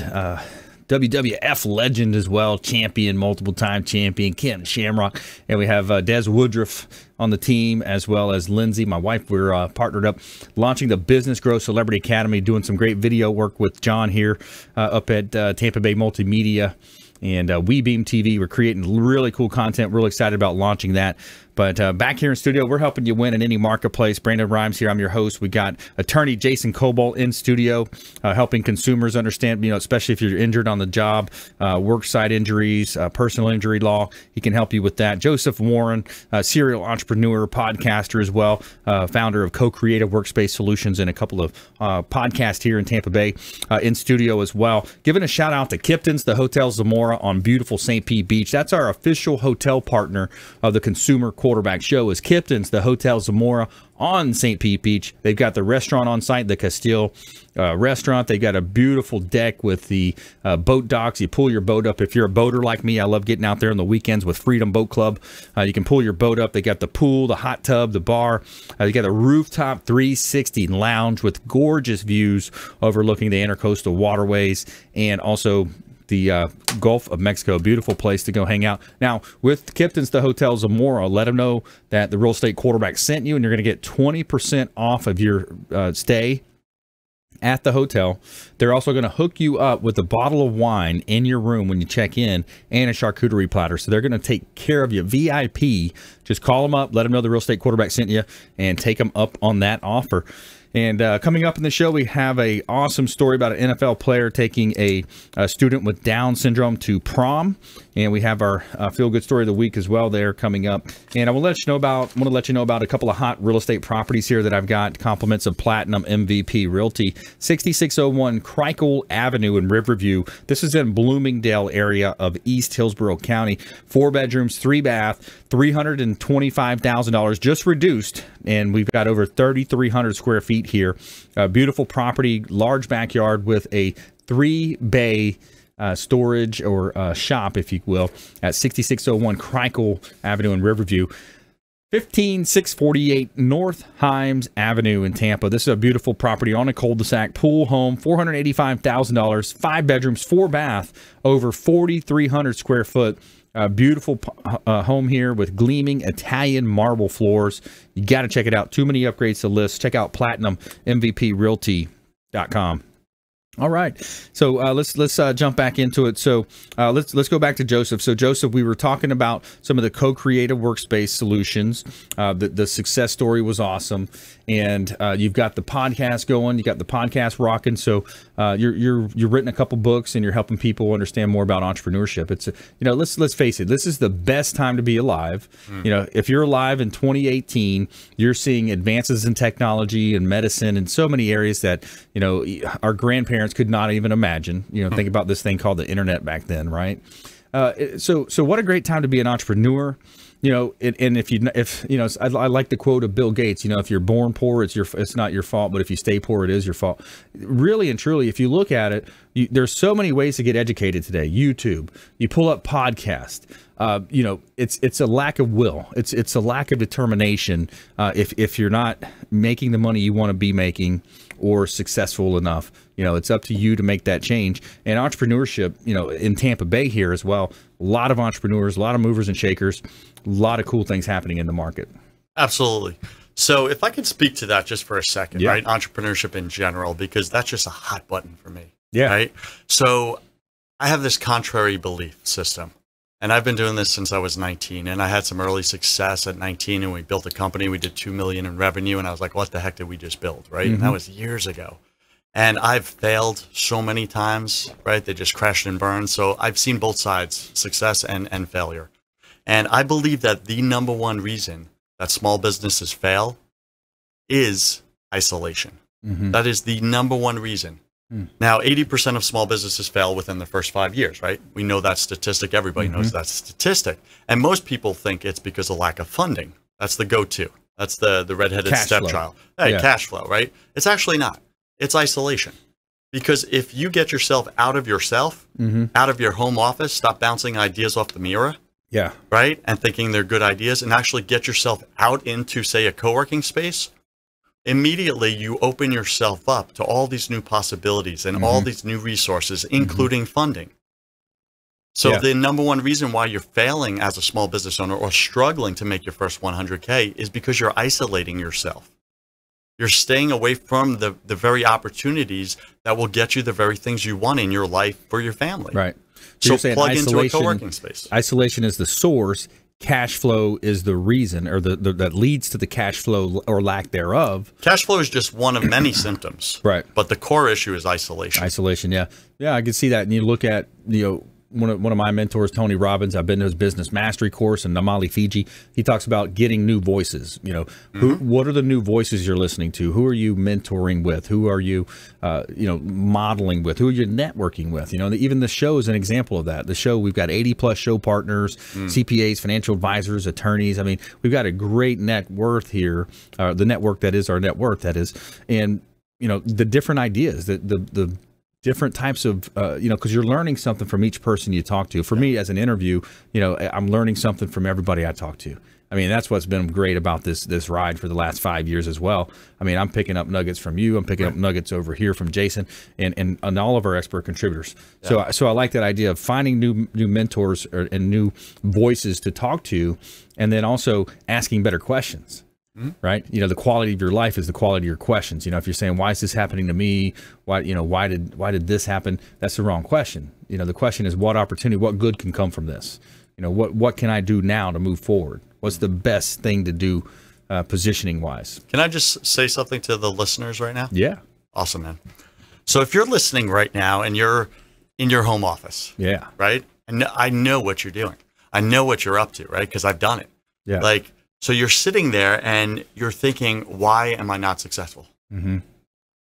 Speaker 2: WWF legend as well, multiple time champion, Ken Shamrock. And we have Des Woodruff on the team, as well as Lindsay, my wife. We're partnered up, launching the Business Growth Celebrity Academy, doing some great video work with John here up at Tampa Bay Multimedia and WeBeam TV. We're creating really cool content. Really excited about launching that. But back here in studio, we're helping you win in any marketplace. Brandon Rhymes here. I'm your host. We got attorney Jason Kobal in studio, helping consumers understand, especially if you're injured on the job, worksite injuries, personal injury law. He can help you with that. Joseph Warren, serial entrepreneur, podcaster as well, founder of Co-Creative Workspace Solutions and a couple of podcasts here in Tampa Bay, in studio as well. Giving a shout out to Kipton's, the Hotel Zamora on beautiful St. Pete Beach. That's our official hotel partner of the Consumer Quarterback Show, is Kipton's, the Hotel Zamora on St. Pete Beach. They've got the restaurant on site, the Castile restaurant. They got a beautiful deck with the boat docks. You pull your boat up. If you're a boater like me, I love getting out there on the weekends with Freedom Boat Club. You can pull your boat up. They got the pool, the hot tub, the bar. They got a rooftop 360 lounge with gorgeous views overlooking the intercoastal waterways and also the Gulf of Mexico. Beautiful place to go hang out. Now, with Kipton's, the Hotel Zamora, let them know that the Real Estate Quarterback sent you, and you're going to get 20% off of your stay at the hotel. They're also going to hook you up with a bottle of wine in your room when you check in and a charcuterie platter. So they're going to take care of you VIP. Just call them up, let them know the Real Estate Quarterback sent you, and take them up on that offer. And coming up in the show, we have a awesome story about an NFL player taking a student with Down syndrome to prom. And we have our feel-good story of the week as well there coming up. And I want to let you know about a couple of hot real estate properties here that I've got, compliments of Platinum MVP Realty. 6601 Crickle Avenue in Riverview. This is in Bloomingdale area of East Hillsborough County. 4 bedrooms, 3 bath, $325,000, just reduced. And we've got over 3,300 square feet here. Beautiful property, large backyard with a 3-bay storage or shop, if you will, at 6601 Crickle Avenue in Riverview. 15648 North Himes Avenue in Tampa. This is a beautiful property on a cul-de-sac, pool home, $485,000, 5 bedrooms, 4 bath, over 4,300 square foot. Beautiful home here with gleaming Italian marble floors. You got to check it out. Too many upgrades to list. Check out PlatinumMVPRealty.com. All right, so let's jump back into it. So let's go back to Joseph. So Joseph, we were talking about some of the co-creative workspace solutions. The success story was awesome, and you've got the podcast going. You got the podcast rocking. So you've written a couple books, and you're helping people understand more about entrepreneurship. It's let's face it, this is the best time to be alive. If you're alive in 2018, you're seeing advances in technology and medicine in so many areas that our grandparents could not even imagine. Think about this thing called the internet back then, right? So what a great time to be an entrepreneur. And I like the quote of Bill Gates. If you're born poor, it's not your fault, but if you stay poor, it is your fault. Really and truly, if you look at it, there's so many ways to get educated today. YouTube, you pull up podcast. It's a lack of will. It's a lack of determination. If you're not making the money you want to be making or successful enough, it's up to you to make that change. And entrepreneurship, in Tampa Bay here as well, a lot of entrepreneurs, a lot of movers and shakers, a lot of cool things happening in the market.
Speaker 6: Absolutely. So if I could speak to that just for a second, right? Entrepreneurship in general, because that's just a hot button for me. Yeah. Right. So I have this contrary belief system. And I've been doing this since I was 19, and I had some early success at 19, and we built a company. We did $2 million in revenue, and I was like, what the heck did we just build, right? And that was years ago. And I've failed so many times, right? They just crashed and burned. So I've seen both sides, success and failure. And I believe that the number one reason that small businesses fail is isolation. That is the number one reason. Now, 80% of small businesses fail within the first 5 years, right? We know that statistic. Everybody knows that statistic. And most people think it's because of lack of funding. That's the go-to. That's the redheaded stepchild. Hey, cash flow, right? It's actually not. It's isolation. Because if you get yourself out of yourself, out of your home office, stop bouncing ideas off the mirror, right? And thinking they're good ideas, and actually get yourself out into, say, a co-working space, immediately you open yourself up to all these new possibilities and all these new resources, including funding. So the number one reason why you're failing as a small business owner or struggling to make your first 100K is because you're isolating yourself. You're staying away from the very opportunities that will get you the very things you want in your life for your family.
Speaker 2: Right.
Speaker 6: So plug into a co-working space.
Speaker 2: Isolation is the source. Cash flow is the reason, or that leads to the cash flow or lack thereof.
Speaker 6: Cash flow is just one of many symptoms.
Speaker 2: Right.
Speaker 6: But the core issue is isolation.
Speaker 2: Isolation, yeah. Yeah, I can see that. And you look at, one of my mentors, Tony Robbins, I've been to his business mastery course in Namali, Fiji. He talks about getting new voices. What are the new voices you're listening to? Who are you mentoring with? Who are you, modeling with? Who are you networking with? Even the show is an example of that. The show, we've got 80 plus show partners, CPAs, financial advisors, attorneys. I mean, we've got a great net worth here. The network that is our net worth, that is, and the different ideas, the different types of, because you're learning something from each person you talk to. For me, as an interview, I'm learning something from everybody I talk to. I mean, that's what's been great about this ride for the last 5 years as well. I mean, I'm picking up nuggets from you. I'm picking up nuggets over here from Jason and all of our expert contributors. Yeah. So I like that idea of finding new mentors and new voices to talk to, and then also asking better questions. Right. The quality of your life is the quality of your questions. If you're saying, why is this happening to me? Why did this happen? That's the wrong question. The question is, what opportunity, what good can come from this? What can I do now to move forward? What's the best thing to do positioning wise?
Speaker 6: Can I just say something to the listeners right now?
Speaker 2: Yeah.
Speaker 6: Awesome, man. So if you're listening right now and you're in your home office, right? And I know what you're doing. I know what you're up to, right? Because I've done it.
Speaker 2: Yeah.
Speaker 6: So you're sitting there and you're thinking, why am I not successful?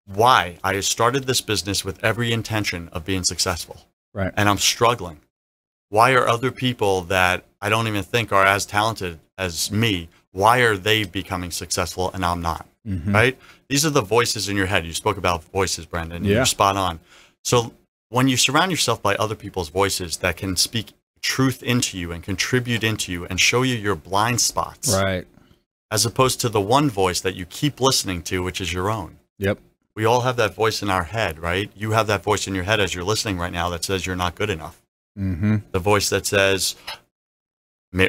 Speaker 6: Why? I started this business with every intention of being successful.
Speaker 2: Right.
Speaker 6: And I'm struggling. Why are other people that I don't even think are as talented as me, why are they becoming successful and I'm not? Right? These are the voices in your head. You spoke about voices, Brandon. And you're spot on. So when you surround yourself by other people's voices that can speak truth into you and contribute into you and show you your blind spots,
Speaker 2: right,
Speaker 6: as opposed to the one voice that you keep listening to, which is your own.
Speaker 2: Yep.
Speaker 6: We all have that voice in our head, right? You have that voice in your head as you're listening right now that says you're not good enough. The voice that says,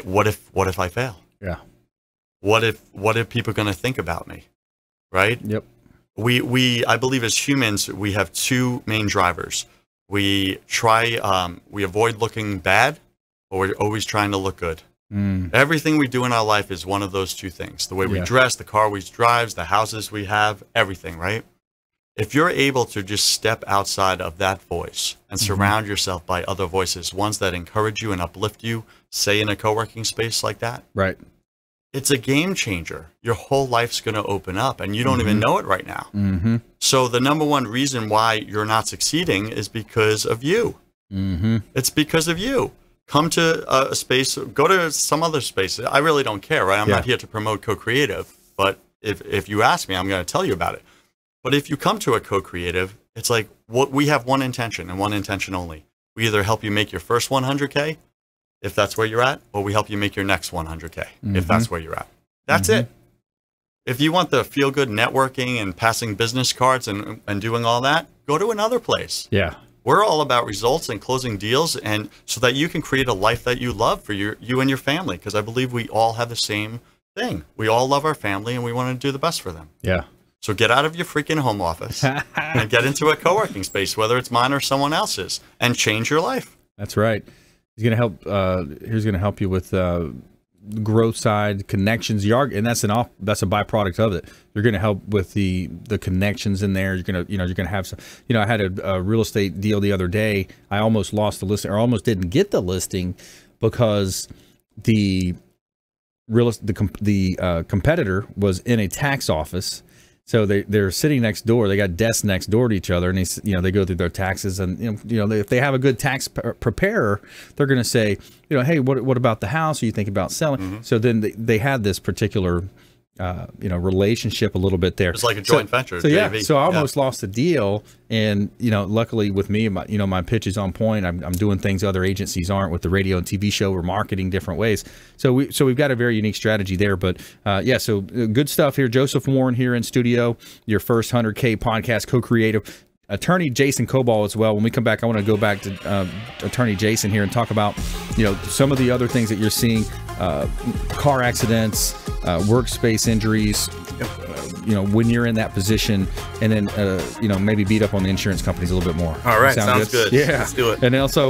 Speaker 6: what if I fail?
Speaker 2: Yeah.
Speaker 6: What if people are going to think about me? Right?
Speaker 2: Yep.
Speaker 6: I believe as humans, we have two main drivers. We avoid looking bad, or we're always trying to look good. Everything we do in our life is one of those two things. The way we dress, the car we drive, the houses we have, everything, right? If you're able to just step outside of that voice and surround yourself by other voices, ones that encourage you and uplift you, say in a co-working space like that,
Speaker 2: right,
Speaker 6: it's a game changer. Your whole life's going to open up and you don't even know it right now. So the number one reason why you're not succeeding is because of you. It's because of you. Come to a space, go to some other space. I really don't care, right? I'm not here to promote co-creative, but if you ask me, I'm going to tell you about it. But if you come to a co-creative, it's like we have one intention and one intention only. We either help you make your first 100K, if that's where you're at, or we help you make your next 100K, if that's where you're at. That's it. If you want the feel-good networking and passing business cards and doing all that, go to another place.
Speaker 2: Yeah.
Speaker 6: We're all about results and closing deals, and so that you can create a life that you love for you and your family, because I believe we all have the same thing. We all love our family, and we want to do the best for them.
Speaker 2: Yeah.
Speaker 6: So get out of your freaking home office and get into a co-working space, whether it's mine or someone else's, and change your life.
Speaker 2: That's right. He's going to help. He's going to help you with growth side connections. And that's a byproduct of it. You're going to help with the connections in there. You're going to have some. I had a real estate deal the other day. I almost lost the listing, or almost didn't get the listing because the competitor was in a tax office. So they're sitting next door. They got desks next door to each other, and they go through their taxes. And if they have a good tax preparer, they're going to say, hey, what about the house? Are you thinking about selling? Mm-hmm. So then they had this particular relationship a little bit there.
Speaker 6: It's like a joint venture.
Speaker 2: So JV. So I almost lost a deal, and luckily with me, my pitch is on point. I'm doing things other agencies aren't with the radio and TV show. We're marketing different ways. So we've got a very unique strategy there. But so good stuff here. Joseph Warren here in studio. Your first 100K podcast co-creative. Attorney Jason Kobal as well. When we come back, I want to go back to Attorney Jason here and talk about some of the other things that you're seeing, car accidents, workspace injuries, when you're in that position, and then maybe beat up on the insurance companies a little bit more.
Speaker 5: All right, sounds good.
Speaker 2: Yeah,
Speaker 5: let's do it.
Speaker 2: And also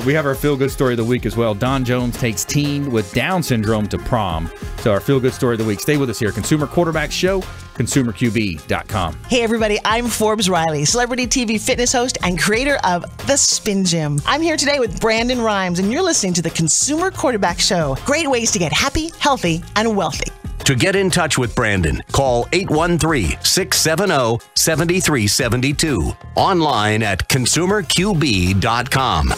Speaker 2: we have our feel good story of the week as well. Don Jones takes teen with Down syndrome to prom. So our feel good story of the week. Stay with us here. Consumer Quarterback Show, consumerqb.com.
Speaker 11: Hey everybody, I'm Forbes Riley, celebrity TV fitness host and creator of The Spin Gym. I'm here today with Brandon Rhymes, and you're listening to the Consumer Quarterback Show. Great ways to get happy, healthy, and wealthy.
Speaker 1: To get in touch with Brandon, call 813-670-7372. Online at consumerqb.com.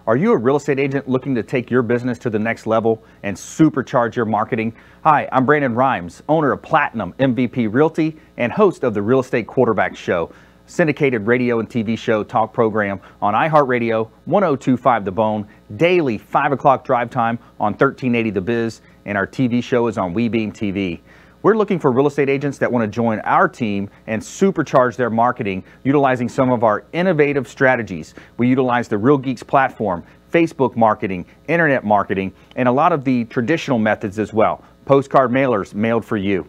Speaker 2: Are you a real estate agent looking to take your business to the next level and supercharge your marketing? Hi, I'm Brandon Rhymes, owner of Platinum MVP Realty and host of the Real Estate Quarterback Show, syndicated radio and TV show talk program on iHeartRadio, 102.5 The Bone, daily 5 o'clock drive time on 1380 The Biz, and our TV show is on WeBeam TV. We're looking for real estate agents that want to join our team and supercharge their marketing utilizing some of our innovative strategies. We utilize the Real Geeks platform, Facebook marketing, internet marketing, and a lot of the traditional methods as well. Postcard mailers mailed for you,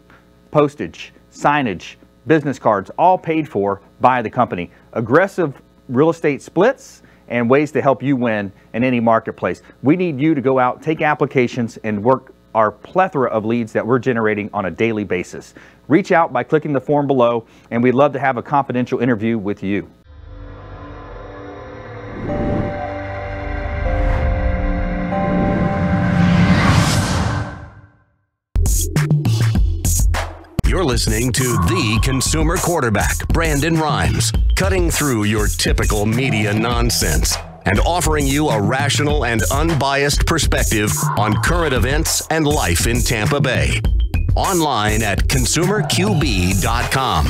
Speaker 2: postage, signage, business cards, all paid for by the company. Aggressive real estate splits and ways to help you win in any marketplace. We need you to go out, take applications, and work our plethora of leads that we're generating on a daily basis. Reach out by clicking the form below, and we'd love to have a confidential interview with you.
Speaker 1: You're listening to the Consumer Quarterback, Brandon Rhymes, cutting through your typical media nonsense and offering you a rational and unbiased perspective on current events and life in Tampa Bay. Online at consumerqb.com.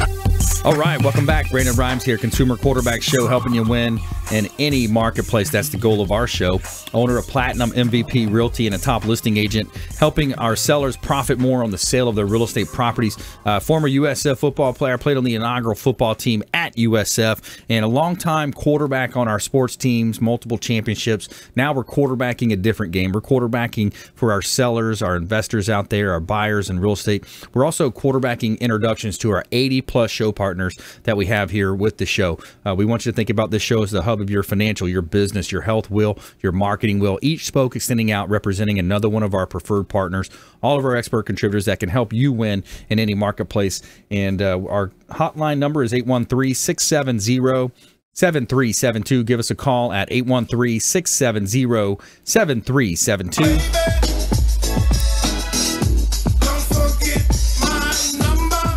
Speaker 2: All right, welcome back. Brandon Rhymes here, Consumer Quarterback Show, helping you win in any marketplace. That's the goal of our show. Owner of Platinum MVP Realty and a top listing agent, helping our sellers profit more on the sale of their real estate properties. Former USF football player, played on the inaugural football team at USF, and a longtime quarterback on our sports teams, multiple championships. Now we're quarterbacking a different game. We're quarterbacking for our sellers, our investors out there, our buyers in real estate. We're also quarterbacking introductions to our 80-plus show partners that we have here with the show. We want you to think about this show as the hub of your financial, your business, your health wheel, your marketing wheel. Each spoke extending out, representing another one of our preferred partners. All of our expert contributors that can help you win in any marketplace. And our hotline number is 813-670-7372. Give us a call at 813-670-7372.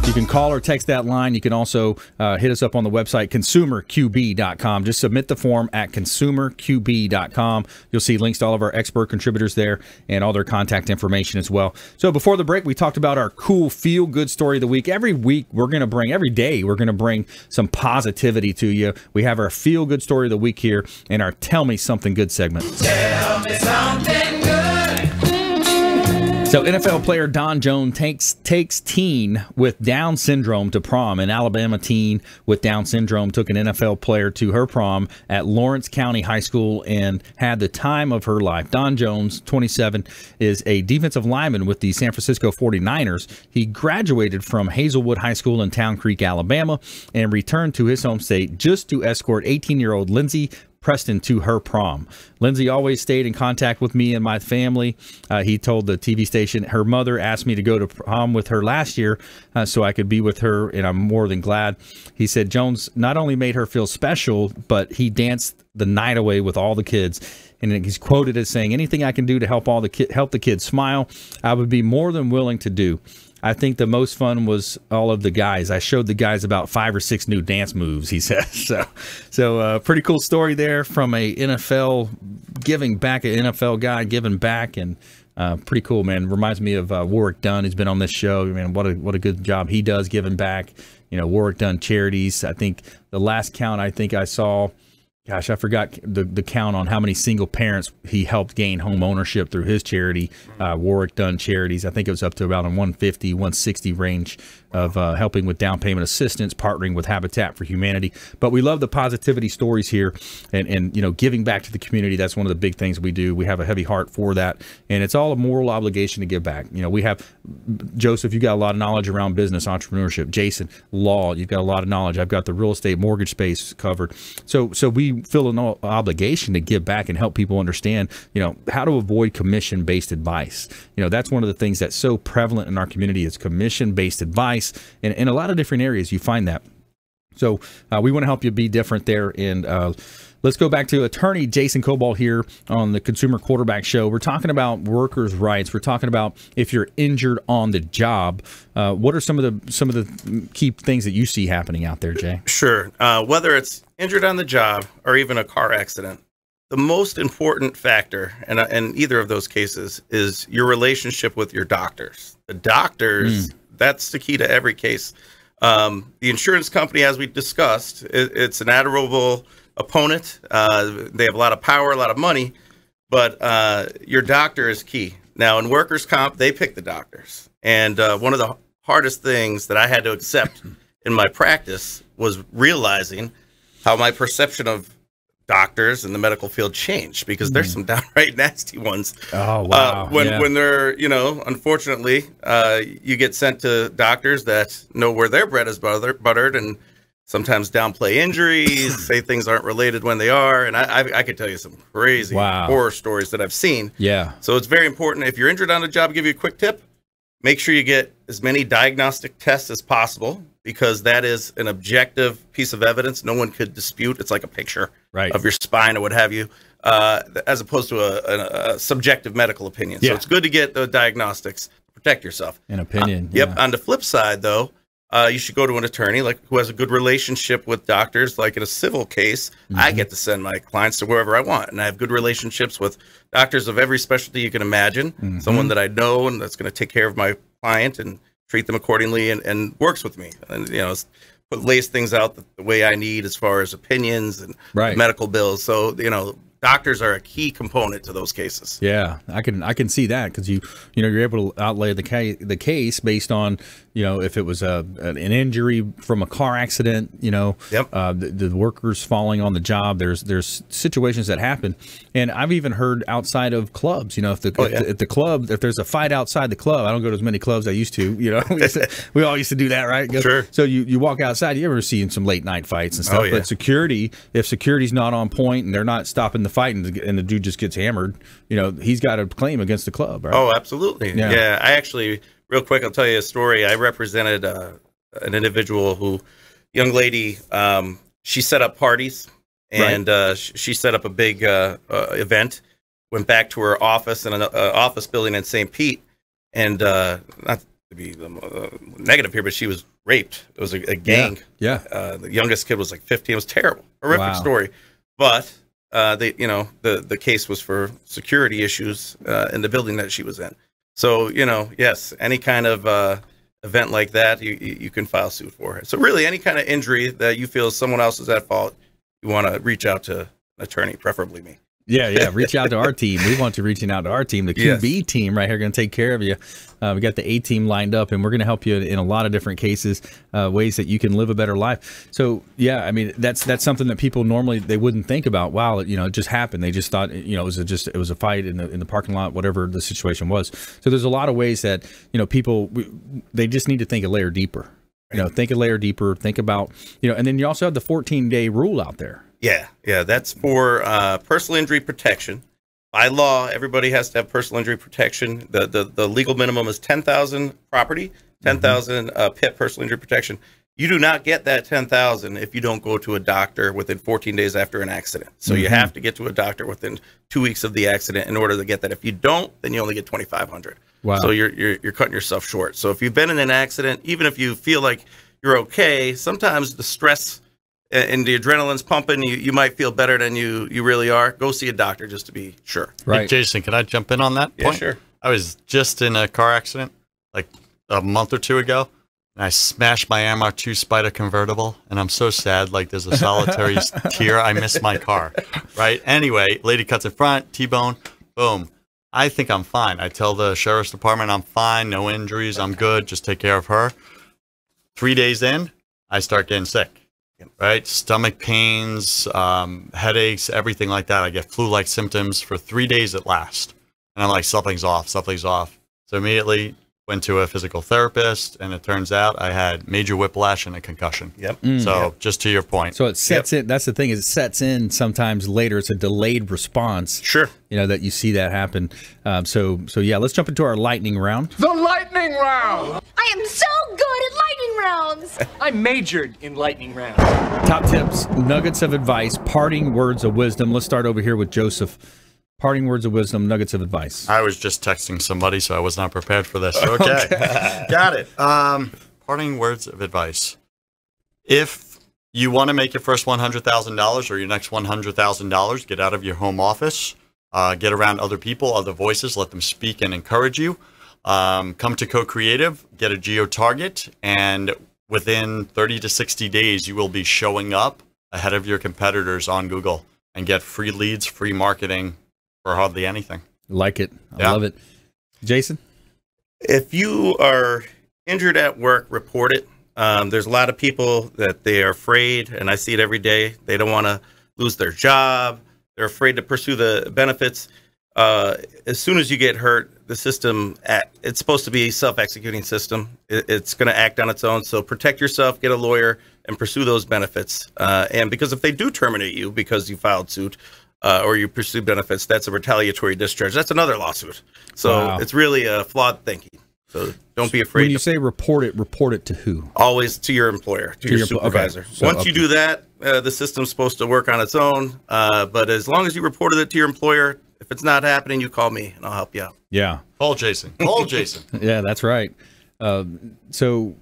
Speaker 2: You can call or text that line. You can also hit us up on the website, consumerqb.com. Just submit the form at consumerqb.com. You'll see links to all of our expert contributors there and all their contact information as well. So before the break, we talked about our cool feel-good story of the week. Every day, we're going to bring some positivity to you. We have our feel-good story of the week here and our Tell Me Something Good segment.
Speaker 7: Tell me something good.
Speaker 2: So NFL player Don Jones takes teen with Down syndrome to prom. An Alabama teen with Down syndrome took an NFL player to her prom at Lawrence County High School and had the time of her life. Don Jones, 27, is a defensive lineman with the San Francisco 49ers. He graduated from Hazelwood High School in Town Creek, Alabama, and returned to his home state just to escort 18-year-old Lindsay Preston to her prom. Lindsay always stayed in contact with me and my family. He told the TV station, her mother asked me to go to prom with her last year so I could be with her, and I'm more than glad. He said Jones not only made her feel special, but he danced the night away with all the kids. And he's quoted as saying, anything I can do to help the kids smile, I would be more than willing to do. I think the most fun was all of the guys. I showed the guys about 5 or 6 new dance moves, he says. So pretty cool story there from a NFL giving back, an NFL guy giving back, and pretty cool, man. Reminds me of Warwick Dunn, who's been on this show. Man, what a good job he does giving back. You know, Warwick Dunn Charities. I think the last count I saw, gosh, I forgot the count on how many single parents he helped gain home ownership through his charity, Warwick Dunn Charities. I think it was up to about a 150, 160 range of helping with down payment assistance, partnering with Habitat for Humanity. But we love the positivity stories here and you know, giving back to the community. That's one of the big things we do. We have a heavy heart for that, and it's all a moral obligation to give back. You know, we have, Joseph, you got a lot of knowledge around business, entrepreneurship. Jason, law, you've got a lot of knowledge. I've got the real estate mortgage space covered. So we feel an obligation to give back and help people understand, you know, how to avoid commission-based advice. You know, that's one of the things that's so prevalent in our community is commission-based advice. And in a lot of different areas, you find that. So we want to help you be different there. And let's go back to attorney Jason Kobal here on the Consumer Quarterback Show. We're talking about workers' rights. We're talking about if you're injured on the job. What are some of the key things that you see happening out there, Jay?
Speaker 5: Sure. Whether it's injured on the job or even a car accident, the most important factor in either of those cases is your relationship with your doctors. The doctors, that's the key to every case. The insurance company, as we discussed, it's an admirable opponent. They have a lot of power, a lot of money, but your doctor is key. Now, in workers' comp, they pick the doctors. And one of the hardest things that I had to accept in my practice was realizing how my perception of doctors in the medical field changed, because there's some downright nasty ones.
Speaker 2: Oh, wow.
Speaker 5: When they're, you know, unfortunately, you get sent to doctors that know where their bread is buttered and sometimes downplay injuries, say things aren't related when they are. And I could tell you some crazy horror stories that I've seen.
Speaker 2: Yeah.
Speaker 5: So it's very important. If you're injured on a job, I'll give you a quick tip. Make sure you get as many diagnostic tests as possible, because that is an objective piece of evidence no one could dispute. It's like a picture of your spine or what have you, as opposed to a subjective medical opinion. So it's good to get the diagnostics to protect yourself.
Speaker 2: An opinion.
Speaker 5: Yep. On the flip side, though, you should go to an attorney like who has a good relationship with doctors. Like in a civil case, I get to send my clients to wherever I want, and I have good relationships with doctors of every specialty you can imagine. Someone that I know and that's going to take care of my client and treat them accordingly, and works with me, and lays things out the way I need as far as opinions and medical bills. So doctors are a key component to those cases.
Speaker 2: Yeah, I can see that, because you're able to outlay the case based on if it was an injury from a car accident, the workers falling on the job. There's situations that happen, and I've even heard outside of clubs. If the club, if there's a fight outside the club, I don't go to as many clubs as I used to. We all used to do that, right?
Speaker 5: Sure.
Speaker 2: So you walk outside, you ever see some late night fights and stuff. But if security's not on point and they're not stopping the fight, and the dude just gets hammered, he's got a claim against the club, right?
Speaker 5: Oh, absolutely. Yeah. I actually, real quick, I'll tell you a story. I represented an individual young lady, she set up parties, and she set up a big event, went back to her office in an office building in St. Pete, and not to be negative here, but she was raped. It was a gang.
Speaker 2: Yeah.
Speaker 5: The youngest kid was like 15. It was terrible. Horrific story. But the case was for security issues in the building that she was in. So, yes, any kind of event like that, you can file suit for it. So really, any kind of injury that you feel someone else is at fault, you want to reach out to an attorney, preferably me.
Speaker 2: Yeah. Reach out to our team. We want you reaching out to our team. The QB team right here going to take care of you. We got the A team lined up, and we're going to help you in a lot of different cases, ways that you can live a better life. So yeah, I mean that's something that people normally they wouldn't think about. Wow, it just happened. They just thought it was a fight in the parking lot, whatever the situation was. So there's a lot of ways that people they just need to think a layer deeper. Think a layer deeper. Think about and then you also have the 14-day rule out there.
Speaker 5: Yeah, that's for personal injury protection. By law, everybody has to have personal injury protection. The legal minimum is 10,000 property, 10,000 PIP, personal injury protection. You do not get that 10,000 if you don't go to a doctor within 14 days after an accident. So you have to get to a doctor within 2 weeks of the accident in order to get that. If you don't, then you only get 2,500.
Speaker 2: Wow.
Speaker 5: So you're cutting yourself short. So if you've been in an accident, even if you feel like you're okay, sometimes the stress and the adrenaline's pumping, you might feel better than you really are. Go see a doctor just to be sure.
Speaker 6: Right. Hey, Jason, can I jump in on that point?
Speaker 5: Yeah, sure.
Speaker 6: I was just in a car accident like a month or two ago, and I smashed my MR2 Spider convertible, and I'm so sad. Like there's a solitary tear. I miss my car. Right. Anyway, lady cuts in front, T-bone, boom. I think I'm fine. I tell the sheriff's department I'm fine, no injuries, I'm good, just take care of her. 3 days in, I start getting sick. Right, stomach pains, headaches, everything like that. I get flu-like symptoms for 3 days at last, and I'm like, something's off. So immediately went to a physical therapist, and it turns out I had major whiplash and a concussion. Just to your point.
Speaker 2: So it sets in. That's the thing, is it sets in sometimes later. It's a delayed response.
Speaker 5: Sure.
Speaker 2: That you see that happen. So yeah, let's jump into our lightning round.
Speaker 12: The lightning round.
Speaker 13: I am so good at lightning rounds.
Speaker 12: I majored in lightning rounds.
Speaker 2: Top tips, nuggets of advice, parting words of wisdom. Let's start over here with Joseph. Parting words of wisdom, nuggets of advice.
Speaker 6: I was just texting somebody, so I was not prepared for this. Okay. Got it. Parting words of advice. If you want to make your first $100,000 or your next $100,000, get out of your home office, get around other people, other voices, let them speak and encourage you. Come to Co-Creative, get a geo-target, and within 30 to 60 days, you will be showing up ahead of your competitors on Google and get free leads, free marketing for hardly anything.
Speaker 2: Like it. I love it. Jason?
Speaker 5: If you are injured at work, report it. There's a lot of people that they are afraid, and I see it every day. They don't want to lose their job. They're afraid to pursue the benefits. As soon as you get hurt, the system, it's supposed to be a self-executing system. It's going to act on its own. So protect yourself, get a lawyer, and pursue those benefits. And because if they do terminate you because you filed suit or you pursue benefits, that's a retaliatory discharge. That's another lawsuit. So it's really flawed thinking. So don't be afraid.
Speaker 2: When you say report it to who?
Speaker 5: Always to your employer, to your supervisor.
Speaker 2: Okay. So,
Speaker 5: once you do that, the system's supposed to work on its own. But as long as you reported it to your employer, if it's not happening, you call me and I'll help you out.
Speaker 2: Yeah.
Speaker 6: Call Jason. Call Jason.
Speaker 2: Yeah, that's right. So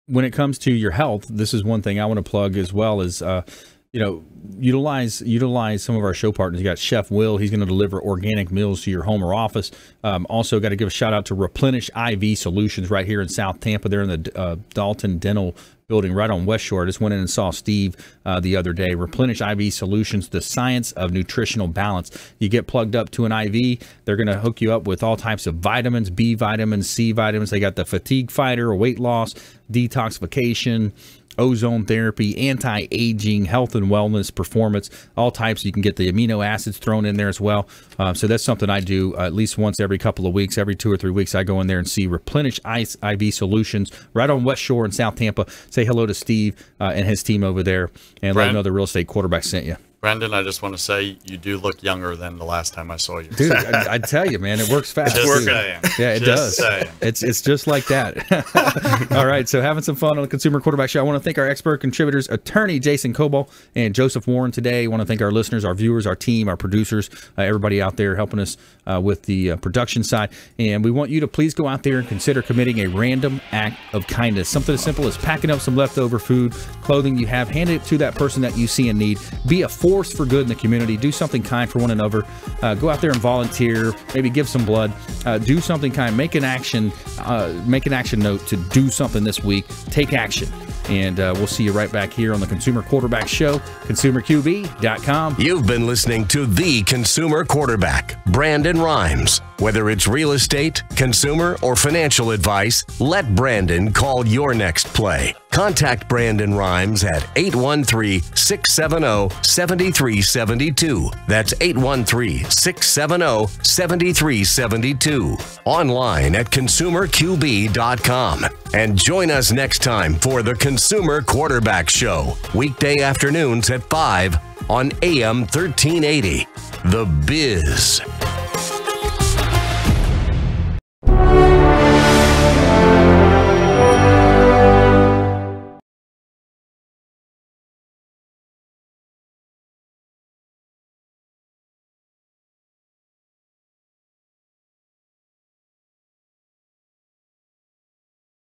Speaker 2: when it comes to your health, this is one thing I want to plug as well as, utilize some of our show partners. You got Chef Will. He's going to deliver organic meals to your home or office. Also got to give a shout out to Replenish IV Solutions right here in South Tampa. They're in the Dalton Dental building right on West Shore. I just went in and saw Steve the other day. Replenish IV Solutions, the science of nutritional balance. You get plugged up to an IV, they're going to hook you up with all types of vitamins, B vitamins, C vitamins. They got the fatigue fighter, weight loss, detoxification, ozone therapy, anti-aging, health and wellness, performance, all types. You can get the amino acids thrown in there as well. So that's something I do at least once every couple of weeks. Every 2 or 3 weeks, I go in there and see Replenish IV Solutions right on West Shore in South Tampa. Say hello to Steve and his team over there, and let them know the Real Estate Quarterback sent you.
Speaker 6: Brandon, I just want to say you do look younger than the last time I saw you.
Speaker 2: Dude, I tell you, man, it works fast. Yeah, it does. It's just like that. All right, so having some fun on the Consumer Quarterback Show. I want to thank our expert contributors, attorney Jason Kobal and Joseph Warren today. I want to thank our listeners, our viewers, our team, our producers, everybody out there helping us with the production side. And we want you to please go out there and consider committing a random act of kindness. Something as simple as packing up some leftover food, clothing you have, hand it to that person that you see in need. Be a force for good in the community. Do something kind for one another. Go out there and volunteer. Maybe give some blood. Do something kind. Make an action note to do something this week. Take action. And we'll see you right back here on the Consumer Quarterback Show, consumerqb.com.
Speaker 1: You've been listening to The Consumer Quarterback, Brandon Rhymes. Whether it's real estate, consumer, or financial advice, let Brandon call your next play. Contact Brandon Rhymes at 813-670-7372. That's 813-670-7372. Online at consumerqb.com. And join us next time for the Consumer Quarterback Show, weekday afternoons at 5 on AM 1380. The Biz.